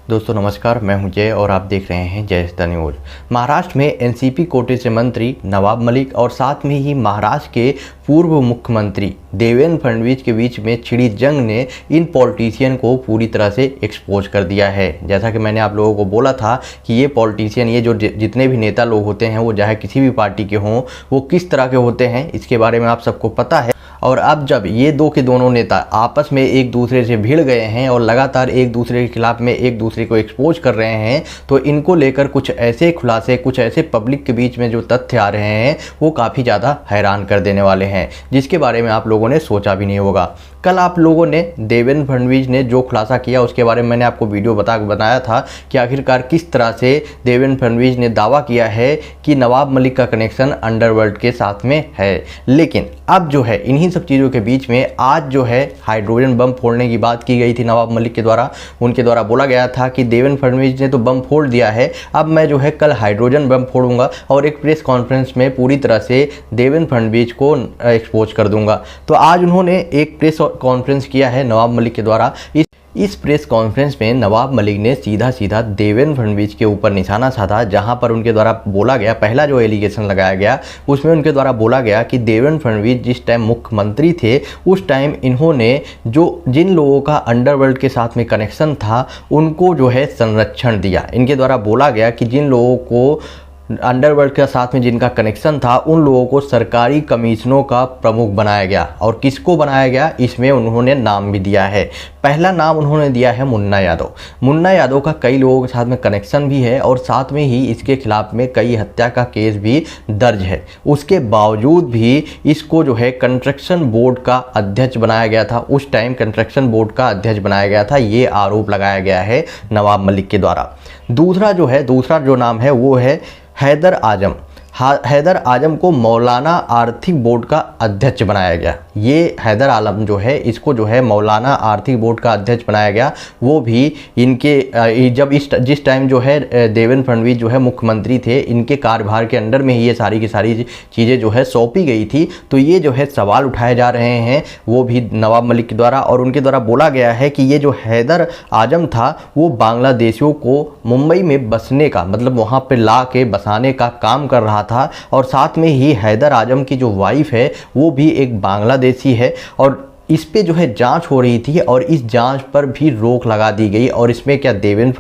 दोस्तों नमस्कार, मैं हूं जय और आप देख रहे हैं जय द न्यूज़। महाराष्ट्र में एनसीपी कोटे से मंत्री नवाब मलिक और साथ में ही महाराष्ट्र के पूर्व मुख्यमंत्री देवेंद्र फडणवीस के बीच में छिड़ी जंग ने इन पॉलिटिशियन को पूरी तरह से एक्सपोज कर दिया है। जैसा कि मैंने आप लोगों को बोला था कि ये पॉलिटिशियन, ये जो जितने भी नेता लोग होते हैं वो चाहे किसी भी पार्टी के हों, वो किस तरह के होते हैं इसके बारे में आप सबको पता है। और अब जब ये दो के दोनों नेता आपस में एक दूसरे से भिड़ गए हैं और लगातार एक दूसरे के खिलाफ में एक दूसरे को एक्सपोज कर रहे हैं, तो इनको लेकर कुछ ऐसे खुलासे, कुछ ऐसे पब्लिक के बीच में जो तथ्य आ रहे हैं वो काफ़ी ज़्यादा हैरान कर देने वाले हैं, जिसके बारे में आप लोगों ने सोचा भी नहीं होगा। कल आप लोगों ने देवेंद्र फडणवीस ने जो खुलासा किया उसके बारे में मैंने आपको वीडियो बताया था कि आखिरकार किस तरह से देवेंद्र फडणवीस ने दावा किया है कि नवाब मलिक का कनेक्शन अंडरवर्ल्ड के साथ में है। लेकिन अब जो है इन्हीं सब चीज़ों के बीच में आज जो है हाइड्रोजन बम फोड़ने की बात की गई थी नवाब मलिक के द्वारा। उनके द्वारा बोला गया था कि देवेंद्र फडणवीस ने तो बम फोड़ दिया है, अब मैं जो है कल हाइड्रोजन बम फोड़ूंगा और एक प्रेस कॉन्फ्रेंस में पूरी तरह से देवेंद्र फडणवीस को एक्सपोज कर दूंगा। तो आज उन्होंने एक प्रेस कॉन्फ्रेंस किया है नवाब मलिक के द्वारा। इस प्रेस कॉन्फ्रेंस में नवाब मलिक ने सीधा देवेंद्र फडणवीस के ऊपर निशाना साधा, जहां पर उनके द्वारा बोला गया, पहला जो एलिगेशन लगाया गया उसमें उनके द्वारा बोला गया कि देवेंद्र फडणवीस जिस टाइम मुख्यमंत्री थे उस टाइम इन्होंने जिन लोगों का अंडरवर्ल्ड के साथ में कनेक्शन था उनको जो है संरक्षण दिया। इनके द्वारा बोला गया कि जिन लोगों को अंडरवर्ल्ड के साथ में जिनका कनेक्शन था उन लोगों को सरकारी कमीशनों का प्रमुख बनाया गया। और किसको बनाया गया, इसमें उन्होंने नाम भी दिया है। पहला नाम उन्होंने दिया है मुन्ना यादव। मुन्ना यादव का कई लोगों के साथ में कनेक्शन भी है और साथ में ही इसके खिलाफ में कई हत्या का केस भी दर्ज है। उसके बावजूद भी इसको जो है कंस्ट्रक्शन बोर्ड का अध्यक्ष बनाया गया था। उस टाइम कंस्ट्रक्शन बोर्ड का अध्यक्ष बनाया गया था, ये आरोप लगाया गया है नवाब मलिक के द्वारा। दूसरा जो नाम है वो है हैदर आजम। हैदर आजम को मौलाना आर्थिक बोर्ड का अध्यक्ष बनाया गया। ये हैदर आलम जो है इसको जो है मौलाना आर्थिक बोर्ड का अध्यक्ष बनाया गया। वो भी इनके जब जिस टाइम जो है देवेंद्र फडणवीस जो है मुख्यमंत्री थे, इनके कार्यभार के अंडर में ही ये सारी की सारी चीज़ें जो है सौंपी गई थी। तो ये जो है सवाल उठाए जा रहे हैं वो भी नवाब मलिक के द्वारा। और उनके द्वारा बोला गया है कि ये जो हैदर आजम था वो बांग्लादेशियों को मुंबई में बसने का, मतलब वहाँ पर ला के बसाने का काम कर रहा था। और साथ में ही हैदर आजम की जो वाइफ है वो भी एक बांग्लादेशी है और इस पे जो है जांच हो रही थी और इस जांच पर भी रोक लगा दी गई। और इसमें क्या देवेंद्र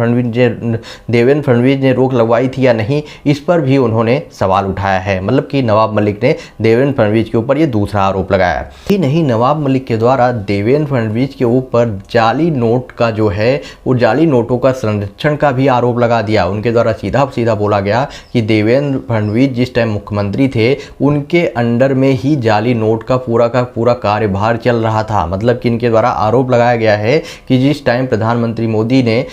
फडणवीस ने रोक लगवाई थी या नहीं, इस पर भी उन्होंने सवाल उठाया है। मतलब कि नवाब मलिक ने देवेंद्र फडणवीस के ऊपर ये दूसरा आरोप लगाया। ही नहीं, नवाब मलिक के द्वारा देवेंद्र फडणवीस के ऊपर जाली नोट का जो है वो जाली नोटों का संरक्षण का भी आरोप लगा दिया। उनके द्वारा सीधा बोला गया कि देवेंद्र फडणवीस जिस टाइम मुख्यमंत्री थे उनके अंडर में ही जाली नोट का पूरा कार्यभार चल रहा था। मतलब कि इनके द्वारा आरोप लगाया गया है कि जिस टाइम प्रधानमंत्री मोदी ने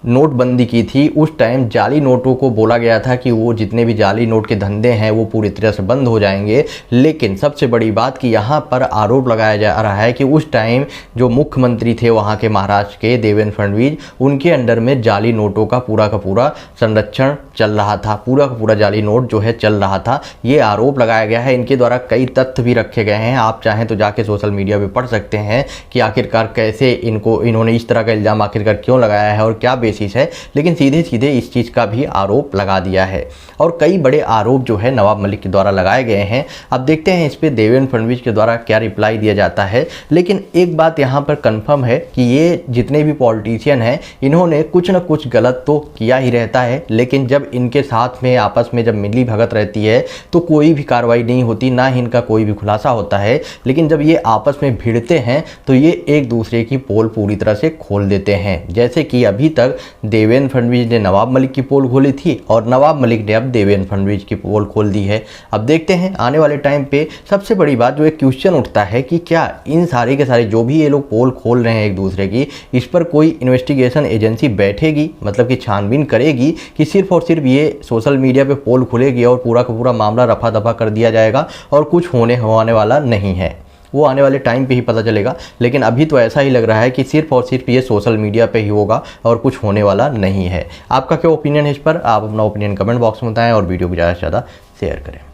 नोटबंदी की थी उस टाइम जाली नोटों को बोला गया था कि वो जितने भी जाली नोट के धंधे हैं वो पूरी तरह से बंद हो जाएंगे। लेकिन सबसे बड़ी बात कि यहाँ पर आरोप लगाया जा रहा है कि उस टाइम जो मुख्यमंत्री थे वहाँ के महाराष्ट्र के देवेंद्र फडणवीस, उनके अंडर में जाली नोटों का पूरा संरक्षण चल रहा था, पूरा जाली नोट जो है चल रहा था। ये आरोप लगाया गया है। इनके द्वारा कई तथ्य भी रखे गए हैं, आप चाहें तो जाके सोशल मीडिया पर पढ़ सकते हैं कि आखिरकार कैसे इन्होंने इस तरह का इल्ज़ाम आखिरकार क्यों लगाया है और क्या बेसिस है। लेकिन सीधे इस चीज़ का भी आरोप लगा दिया है और कई बड़े आरोप जो है नवाब मलिक के द्वारा लगाए गए हैं। अब देखते हैं इस पे देवेंद्र फडणवीस के द्वारा क्या रिप्लाई दिया जाता है। लेकिन एक बात यहाँ पर कंफर्म है कि ये जितने भी पॉलिटिशियन हैं इन्होंने कुछ न कुछ गलत तो किया ही रहता है, लेकिन जब इनके साथ में आपस में जब मिली भगत रहती है तो कोई भी कार्रवाई नहीं होती, ना ही इनका कोई भी खुलासा होता है। लेकिन जब ये आपस में भिड़ते हैं तो ये एक दूसरे की पोल पूरी तरह से खोल देते हैं। जैसे कि अभी तक देवेंद्र फडणवीस ने नवाब मलिक की पोल खोली थी और नवाब मलिक ने अब देवेंद्र फडणवीस की पोल खोल दी है। अब देखते हैं आने वाले टाइम पे सबसे बड़ी बात जो एक क्वेश्चन उठता है कि क्या इन सारे के सारे जो भी ये लोग पोल खोल रहे हैं एक दूसरे की, इस पर कोई इन्वेस्टिगेशन एजेंसी बैठेगी, मतलब कि छानबीन करेगी, कि सिर्फ और सिर्फ ये सोशल मीडिया पे पोल खुलेगी और पूरा का पूरा मामला रफा दफा कर दिया जाएगा और कुछ होने वाला नहीं है। वो आने वाले टाइम पे ही पता चलेगा। लेकिन अभी तो ऐसा ही लग रहा है कि सिर्फ और सिर्फ ये सोशल मीडिया पे ही होगा और कुछ होने वाला नहीं है। आपका क्या ओपिनियन है इस पर? आप अपना ओपिनियन कमेंट बॉक्स में बताएं और वीडियो को ज़्यादा से ज़्यादा शेयर करें।